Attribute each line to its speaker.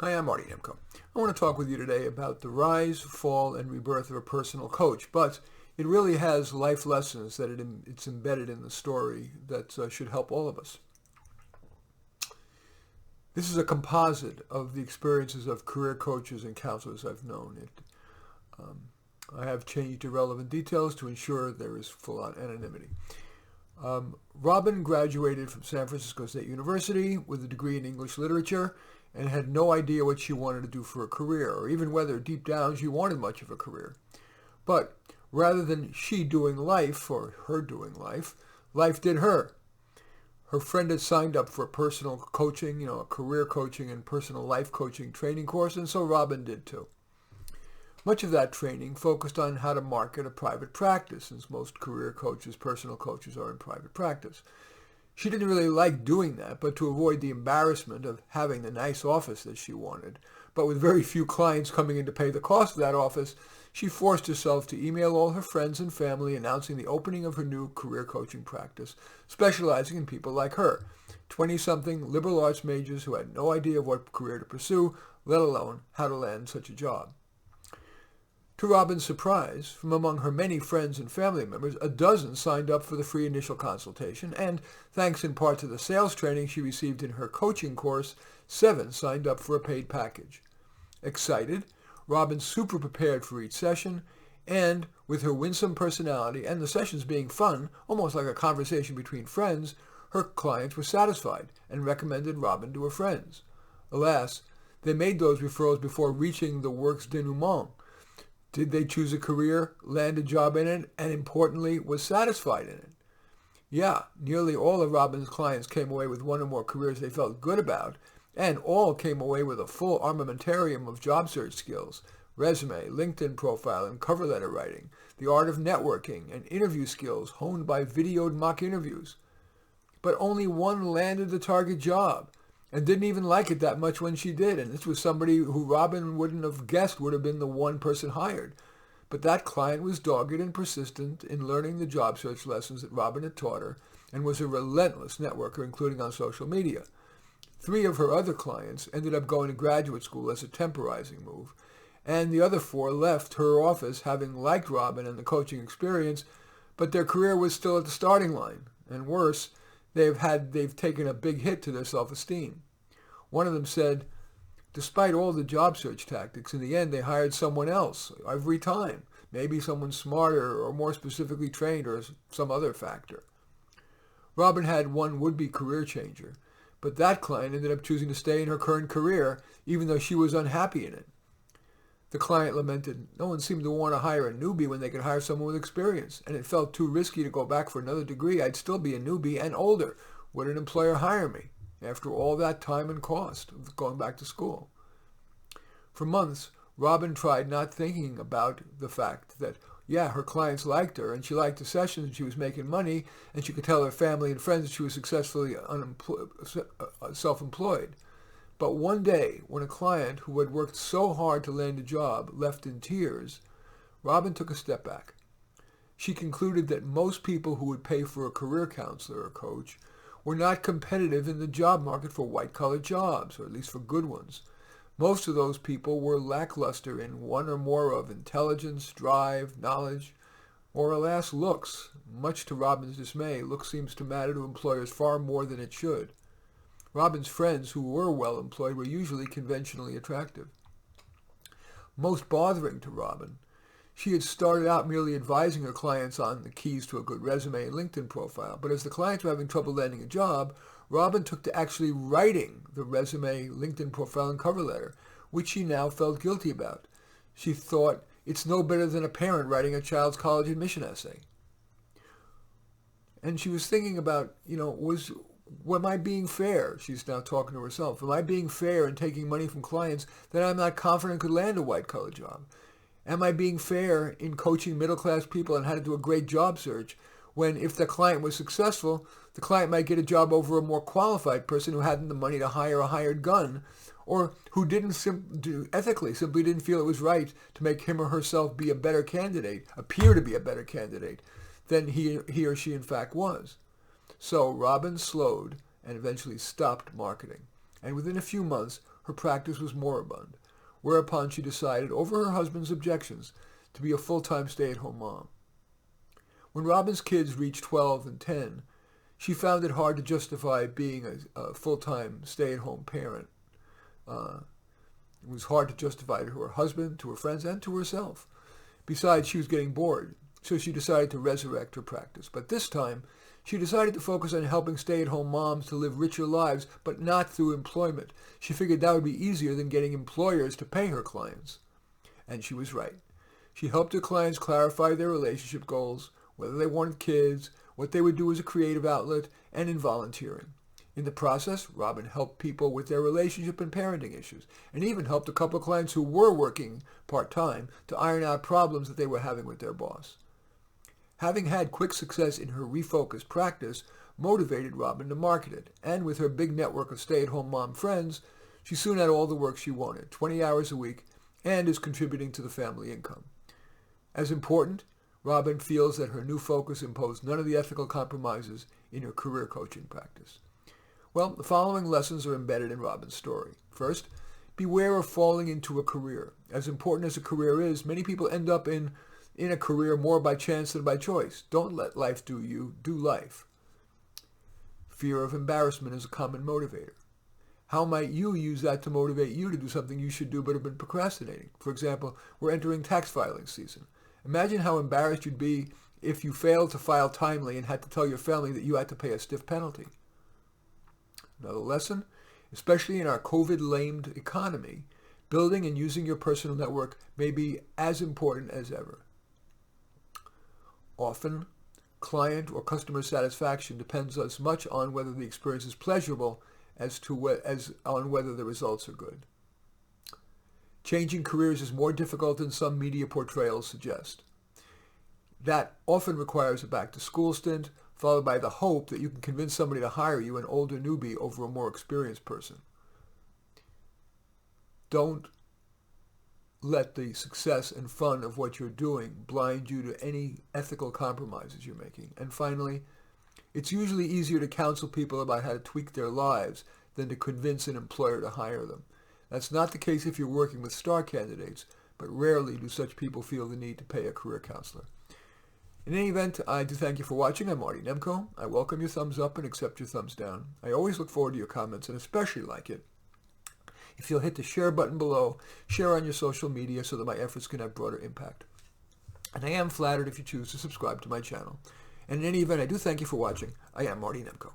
Speaker 1: Hi, I'm Marty Nemko. I want to talk with you today about the rise, fall, and rebirth of a personal coach, but it really has life lessons that it's embedded in the story that should help all of us. This is a composite of the experiences of career coaches and counselors I've known. I have changed irrelevant details to ensure there is full anonymity. Robin graduated from San Francisco State University with a degree in English literature and had no idea what she wanted to do for a career, or even whether deep down she wanted much of a career. But rather than she doing life, or her doing life, life did her. Her friend had signed up for a personal coaching, a career coaching and personal life coaching training course, and so Robin did too. Much of that training focused on how to market a private practice, since most career coaches, personal coaches, are in private practice. She didn't really like doing that, but to avoid the embarrassment of having the nice office that she wanted, but with very few clients coming in to pay the cost of that office, she forced herself to email all her friends and family announcing the opening of her new career coaching practice, specializing in people like her, 20-something liberal arts majors who had no idea of what career to pursue, let alone how to land such a job. To Robin's surprise, from among her many friends and family members, a dozen signed up for the free initial consultation, and thanks in part to the sales training she received in her coaching course, 7 signed up for a paid package. Excited, Robin super prepared for each session, and with her winsome personality and the sessions being fun, almost like a conversation between friends, her clients were satisfied and recommended Robin to her friends. Alas, they made those referrals before reaching the work's denouement. Did they choose a career, land a job in it, and importantly, was satisfied in it? Yeah, nearly all of Robin's clients came away with one or more careers they felt good about, and all came away with a full armamentarium of job search skills, resume, LinkedIn profile, and cover letter writing, the art of networking, and interview skills honed by videoed mock interviews. But only one landed the target job, and didn't even like it that much when she did, and this was somebody who Robin wouldn't have guessed would have been the one person hired. But that client was dogged and persistent in learning the job search lessons that Robin had taught her, and was a relentless networker, including on social media. 3 of her other clients ended up going to graduate school as a temporizing move, and the other 4 left her office having liked Robin and the coaching experience, but their career was still at the starting line, and worse, they've taken a big hit to their self-esteem. One of them said, despite all the job search tactics, in the end they hired someone else every time, maybe someone smarter or more specifically trained or some other factor. Robin had one would-be career changer, but that client ended up choosing to stay in her current career even though she was unhappy in it. The client lamented, no one seemed to want to hire a newbie when they could hire someone with experience, and it felt too risky to go back for another degree. I'd still be a newbie and older. Would an employer hire me after all that time and cost of going back to school? For months, Robin tried not thinking about the fact that, her clients liked her, and she liked the sessions, and she was making money, and she could tell her family and friends that she was successfully self-employed. But one day, when a client who had worked so hard to land a job left in tears, Robin took a step back. She concluded that most people who would pay for a career counselor or coach were not competitive in the job market for white-collar jobs, or at least for good ones. Most of those people were lackluster in one or more of intelligence, drive, knowledge, or alas, looks. Much to Robin's dismay, looks seems to matter to employers far more than it should. Robin's friends who were well employed were usually conventionally attractive. Most bothering to Robin, she had started out merely advising her clients on the keys to a good resume and LinkedIn profile, but as the clients were having trouble landing a job, Robin took to actually writing the resume, LinkedIn profile, and cover letter, which she now felt guilty about. She thought, it's no better than a parent writing a child's college admission essay. And she was thinking about, am I being fair? She's now talking to herself. Am I being fair in taking money from clients that I'm not confident could land a white-collar job? Am I being fair in coaching middle-class people on how to do a great job search when, if the client was successful, the client might get a job over a more qualified person who hadn't the money to hire a hired gun, or who ethically simply didn't feel it was right to make him or herself be a better candidate, appear to be a better candidate than he or she in fact was. So Robin slowed and eventually stopped marketing. And within a few months, her practice was moribund, whereupon she decided, over her husband's objections, to be a full-time stay-at-home mom. When Robin's kids reached 12 and 10, she found it hard to justify being a full-time stay-at-home parent. It was hard to justify to her husband, to her friends, and to herself. Besides, she was getting bored, so she decided to resurrect her practice. But this time, she decided to focus on helping stay-at-home moms to live richer lives, but not through employment. She figured that would be easier than getting employers to pay her clients. And she was right. She helped her clients clarify their relationship goals, whether they wanted kids, what they would do as a creative outlet, and in volunteering. In the process, Robin helped people with their relationship and parenting issues, and even helped a couple of clients who were working part-time to iron out problems that they were having with their boss. Having had quick success in her refocused practice motivated Robin to market it, and with her big network of stay-at-home mom friends, she soon had all the work she wanted, 20 hours a week, and is contributing to the family income. As important, Robin feels that her new focus imposed none of the ethical compromises in her career coaching practice. Well, the following lessons are embedded in Robin's story. First, beware of falling into a career. As important as a career is, many people end up in a career more by chance than by choice. Don't let life do you, do life. Fear of embarrassment is a common motivator. How might you use that to motivate you to do something you should do but have been procrastinating? For example, we're entering tax filing season. Imagine how embarrassed you'd be if you failed to file timely and had to tell your family that you had to pay a stiff penalty. Another lesson, especially in our COVID-lamed economy, building and using your personal network may be as important as ever. Often, client or customer satisfaction depends as much on whether the experience is pleasurable as on whether the results are good. Changing careers is more difficult than some media portrayals suggest. That often requires a back-to-school stint, followed by the hope that you can convince somebody to hire you, an older newbie, over a more experienced person. Don't let the success and fun of what you're doing blind you to any ethical compromises you're making. And finally, it's usually easier to counsel people about how to tweak their lives than to convince an employer to hire them. That's not the case if you're working with star candidates, but rarely do such people feel the need to pay a career counselor. In any event, I do thank you for watching. I'm Marty Nemko. I welcome your thumbs up and accept your thumbs down. I always look forward to your comments and especially like it if you'll hit the share button below, share on your social media so that my efforts can have broader impact. And I am flattered if you choose to subscribe to my channel. And in any event, I do thank you for watching. I am Marty Nemko.